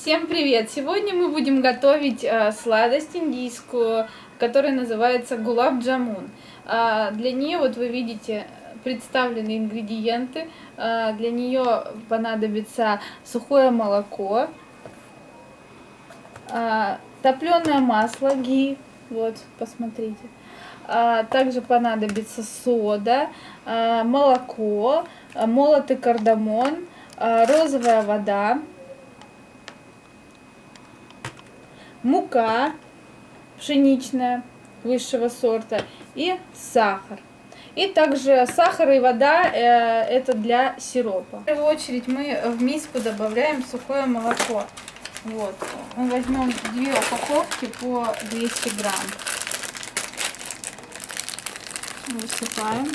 Всем привет! Сегодня мы будем готовить сладость индийскую, которая называется гулаб-джамун. Для нее, вот вы видите, представлены ингредиенты. Для нее понадобится сухое молоко, топленое масло, ги, вот, посмотрите. Также понадобится сода, молоко, молотый кардамон, розовая вода, мука пшеничная высшего сорта и сахар. И также сахар и вода это для сиропа. В первую очередь мы в миску добавляем сухое молоко. Вот. Мы возьмем 2 упаковки по 200 грамм. Высыпаем.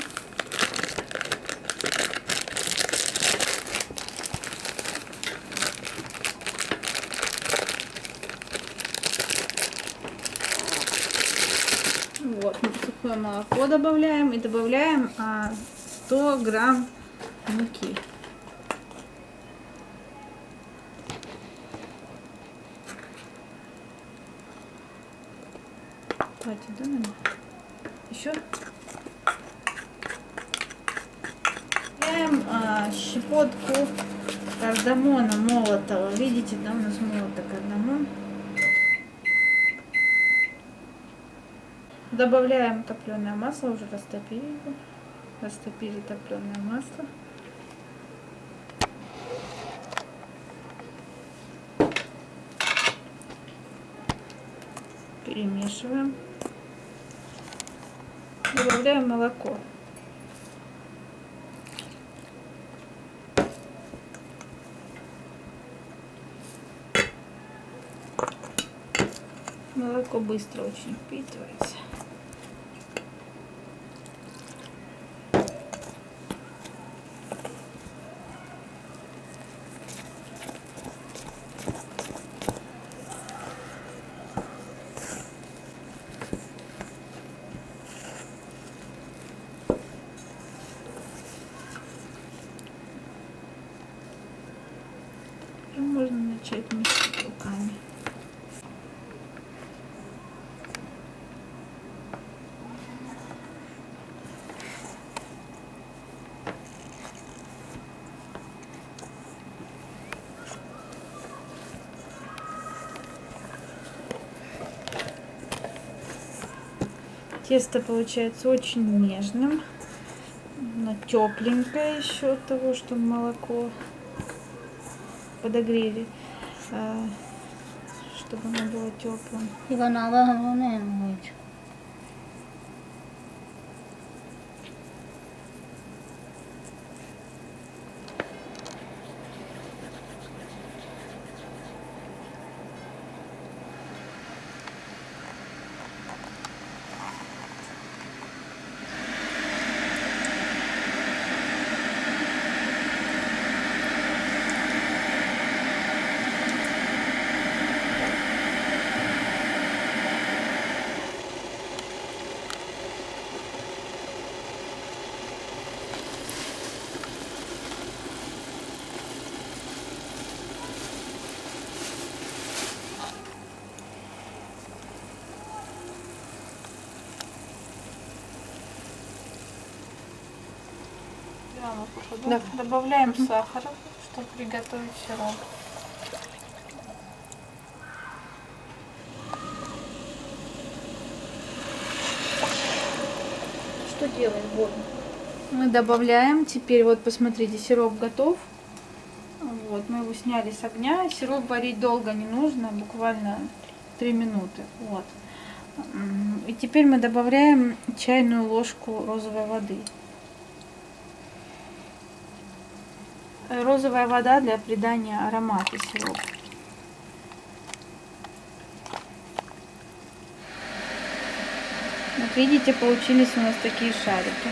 Вот, мы сухое молоко добавляем и добавляем 100 грамм муки. Хватит, да, наверное? Еще добавляем щепотку кардамона молотого. Видите, да, у нас молотый кардамон. Добавляем топленое масло, уже растопили его. Растопили топленое масло. Перемешиваем. Добавляем молоко. Молоко быстро очень впитывается. И можно начать мешать руками. Тесто получается очень нежным, но тепленькое еще от того, что молоко подогрели, чтобы оно было теплым. Да. Добавляем сахара, чтобы приготовить сироп. Что делаем? Вот. Мы добавляем. Теперь вот посмотрите, сироп готов. Вот, мы его сняли с огня. Сироп варить долго не нужно, буквально 3 минуты. Вот. И теперь мы добавляем чайную ложку розовой воды. Розовая вода для придания аромата сиропу. Вот видите, получились у нас такие шарики.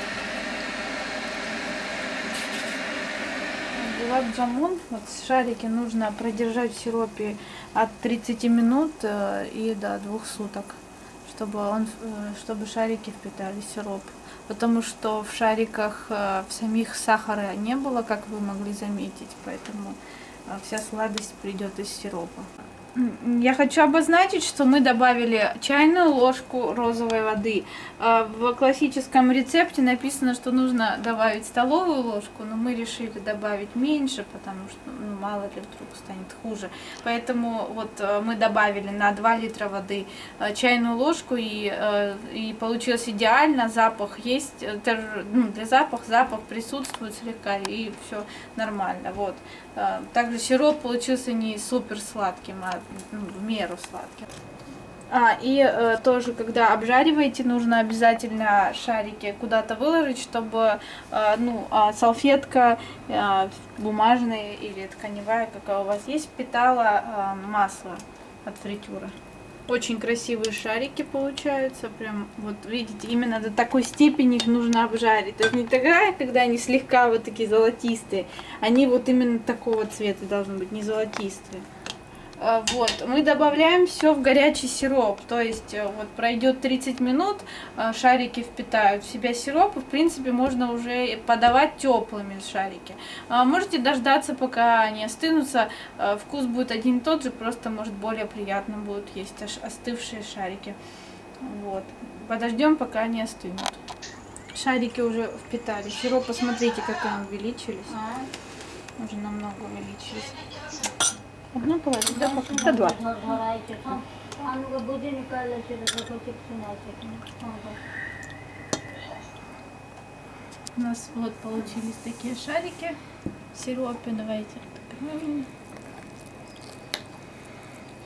Гулаб-джамун, вот шарики нужно продержать в сиропе от 30 минут и до 2 суток, чтобы шарики впитали сироп. Потому что в шариках в самих сахара не было, как вы могли заметить, поэтому вся сладость придет из сиропа. Я хочу обозначить, что мы добавили чайную ложку розовой воды. В классическом рецепте написано, что нужно добавить столовую ложку, но мы решили добавить меньше, потому что мало ли вдруг станет хуже. Поэтому вот мы добавили на 2 литра воды чайную ложку, и получилось идеально. Запах есть, для запах присутствует слегка, и все нормально. Вот. Также сироп получился не супер сладким, а в меру сладким. Тоже, когда обжариваете, нужно обязательно шарики куда-то выложить, чтобы салфетка бумажная или тканевая, какая у вас есть, впитала масло от фритюра. Очень красивые шарики получаются, прям, вот видите, именно до такой степени их нужно обжарить. То есть не такая, когда они слегка вот такие золотистые, они вот именно такого цвета должны быть, не золотистые. Вот, мы добавляем все в горячий сироп, то есть вот пройдет 30 минут, шарики впитают в себя сироп, и в принципе можно уже подавать теплыми шарики. Можете дождаться, пока они остынутся, вкус будет один и тот же, просто может более приятно будут есть остывшие шарики. Вот, подождем, пока они остынут. Шарики уже впитали сироп, посмотрите, как они увеличились, уже намного увеличились. Одна положить, да, пока 2. У нас вот получились такие шарики в сиропе. Давайте откроем.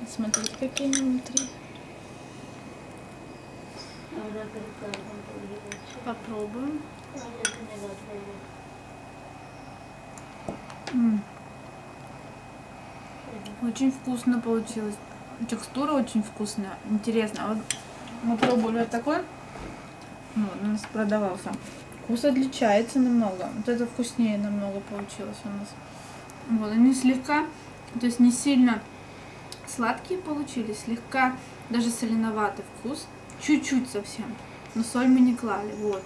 Смотрите, какие они внутри. Попробуем. Очень вкусно получилось. Текстура очень вкусная. Интересно. Вот мы пробовали вот такой. У нас продавался. Вкус отличается намного. Вот это вкуснее намного получилось у нас. Вот они слегка, то есть не сильно сладкие получились, слегка даже соленоватый вкус. Чуть-чуть совсем. Но соль мы не клали. Вот.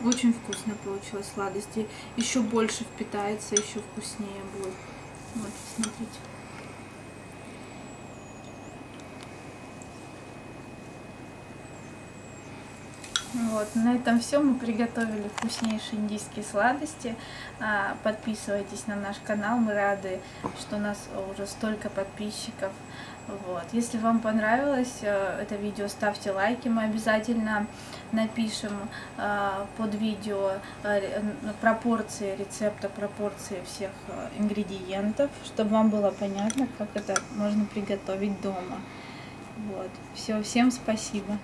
Очень вкусно получилось сладости. Еще больше впитается, еще вкуснее будет. Вот, смотрите. Вот, на этом все. Мы приготовили вкуснейшие индийские сладости. Подписывайтесь на наш канал. Мы рады, что у нас уже столько подписчиков. Вот. Если вам понравилось это видео, ставьте лайки. Мы обязательно напишем под видео пропорции рецепта, пропорции всех ингредиентов, чтобы вам было понятно, как это можно приготовить дома. Вот. Все, всем спасибо.